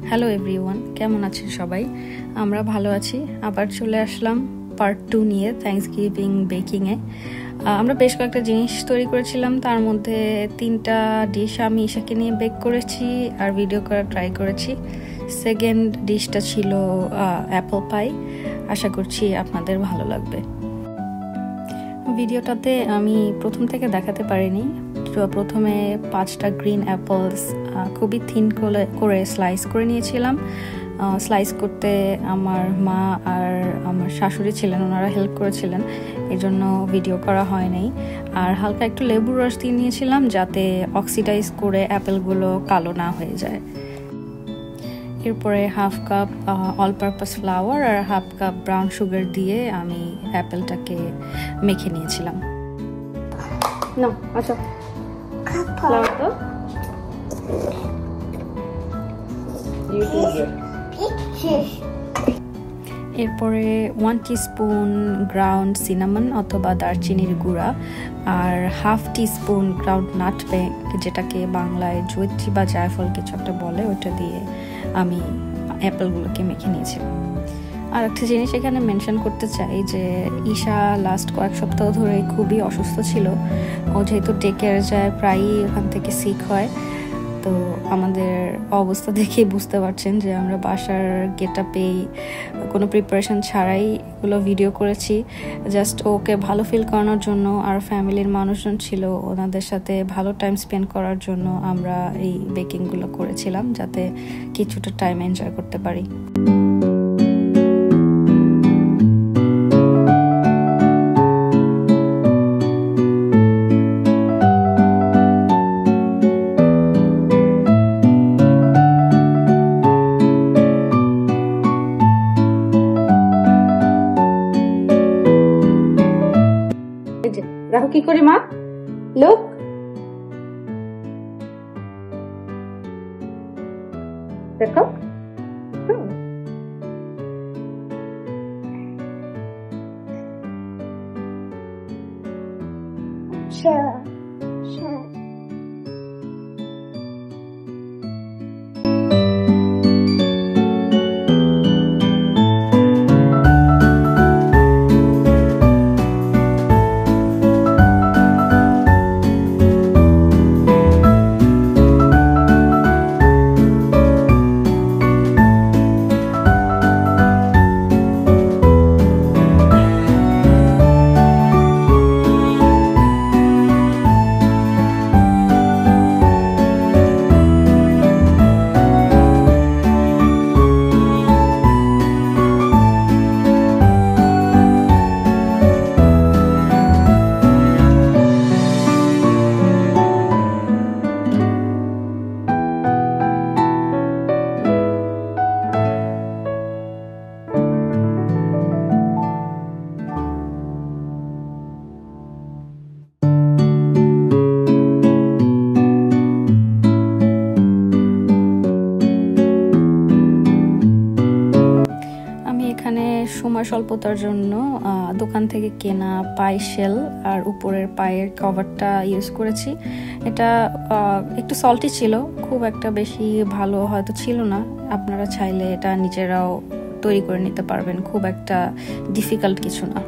Hello everyone, কেমন আছেন সবাই? আমরা ভালো আছি। আবার চলে আসলাম পার্ট 2 নিয়ে থ্যাঙ্কসগিভিং বেকিংয়ে। আমরা বেশ কয়েকটা জিনিস তৈরি করেছিলাম, তার মধ্যে 3টা ডিশ আমি ঈশাকে নিয়ে বেক করেছি আর ভিডিও করা ট্রাই করেছি। সেকেন্ড ডিশটা ছিল অ্যাপল পাই। আশা করছি আপনাদের ভালো লাগবে। ভিডিওটাতে আমি প্রথম থেকে দেখাতে পারিনি। প্রথমে 5টা গ্রিন অ্যাপলস খুবই থিন করে স্লাইস করে নিয়েছিলাম। স্লাইস করতে আমার মা আর আমার শাশুড়ি ছিলেন, ওনারা হেল্প করেছিলেন, এই জন্য ভিডিও করা হয় নাই। আর হালকা একটু লেবুর রস দিয়ে নিয়েছিলাম যাতে অক্সিডাইজ করে অ্যাপেলগুলো কালো না হয়ে যায়। এরপরে half cup all purpose flour আর হাফ কাপ ব্রাউন সুগার দিয়ে আমি অ্যাপেলটাকে মেখে নিয়েছিলাম। না আচ্ছা এরপরে 1 টিস্পুন গ্রাউন্ড সিনামন অথবা দারচিনির গুঁড়া আর হাফ টিস্পুন গ্রাউন্ড নাটমেগ, যেটাকে বাংলায় জয়িত্রী বা জায়ফল কিছু একটা বলে, ওটা দিয়ে আমি অ্যাপেলগুলোকে মেখে নিয়েছি। আর একটা জিনিস এখানে মেনশন করতে চাই যে ঈশা লাস্ট কয়েক সপ্তাহ ধরে খুবই অসুস্থ ছিল। ও যেহেতু টেক কেয়ারে যায়, প্রায়ই ওখান থেকে সিক হয়। তো আমাদের অবস্থা দেখেই বুঝতে পারছেন যে আমরা বাসার গেটআপেই কোনো প্রিপারেশন ছাড়াই এগুলো ভিডিও করেছি, জাস্ট ওকে ভালো ফিল করানোর জন্য। আর ফ্যামিলির মানুষজন ছিল, ওনাদের সাথে ভালো টাইম স্পেন্ড করার জন্য আমরা এই বেকিংগুলো করেছিলাম, যাতে কিছুটা টাইম এনজয় করতে পারি। দেখো কি করি মা, লোক দেখো। সময় স্বল্পতার জন্য দোকান থেকে কেনা পাই শেল আর উপরের পায়ের কভারটা ইউজ করেছি। এটা একটু সল্টি ছিল, খুব একটা বেশি ভালো হয়তো ছিল না। আপনারা চাইলে এটা নিজেরাও তৈরি করে নিতে পারবেন, খুব একটা ডিফিকাল্ট কিছু না।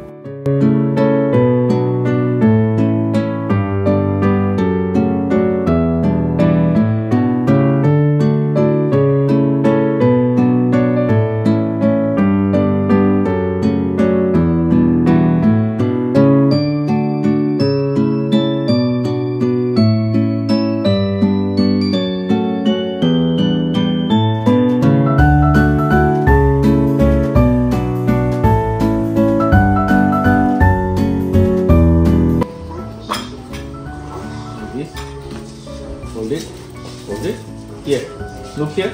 Hold it. Here. Look here.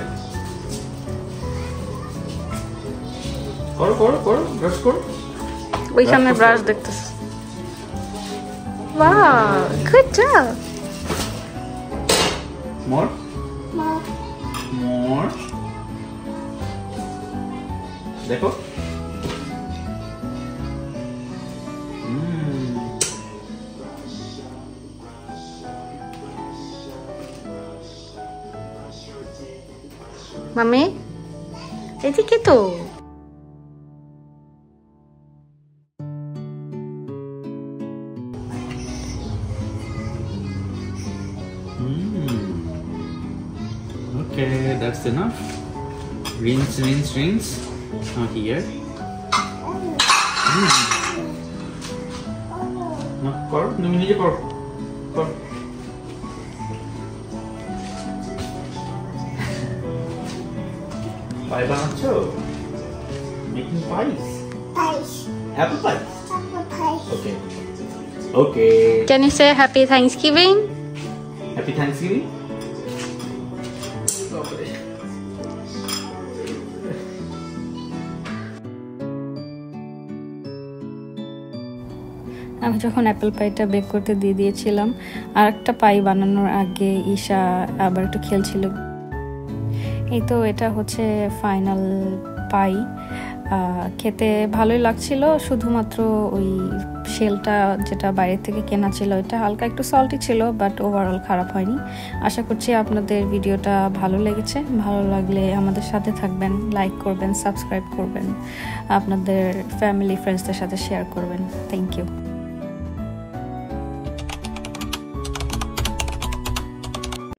করো ব্রাশ করো। ওইখানে ব্রাশ দেখতেছ। Wow, good job. More. দেখো। মামি এদিকে তো। Okay, that's enough. Rinse. Now here. কর, তুমি নিজে কর। পাই বানাচ্ছো? Making pies? Apple pies? Okay. Can you say happy Thanksgiving? Happy Thanksgiving? আমি যখন অ্যাপেল পাইটা বেক করতে দিয়ে দিয়েছিলাম, আর একটা পাই বানানোর আগে ঈশা আবার একটু খেলছিল। এই তো এটা হচ্ছে ফাইনাল পাই। খেতে ভালোই লাগছিল, শুধুমাত্র ওই শেলটা যেটা বাইরে থেকে কেনা ছিল এটা হালকা একটু সল্টি ছিল, বাট ওভারঅল খারাপ হয়নি। আশা করছি আপনাদের ভিডিওটা ভালো লেগেছে। ভালো লাগলে আমাদের সাথে থাকবেন, লাইক করবেন, সাবস্ক্রাইব করবেন, আপনাদের ফ্যামিলি ফ্রেন্ডসদের সাথে শেয়ার করবেন। Thank you.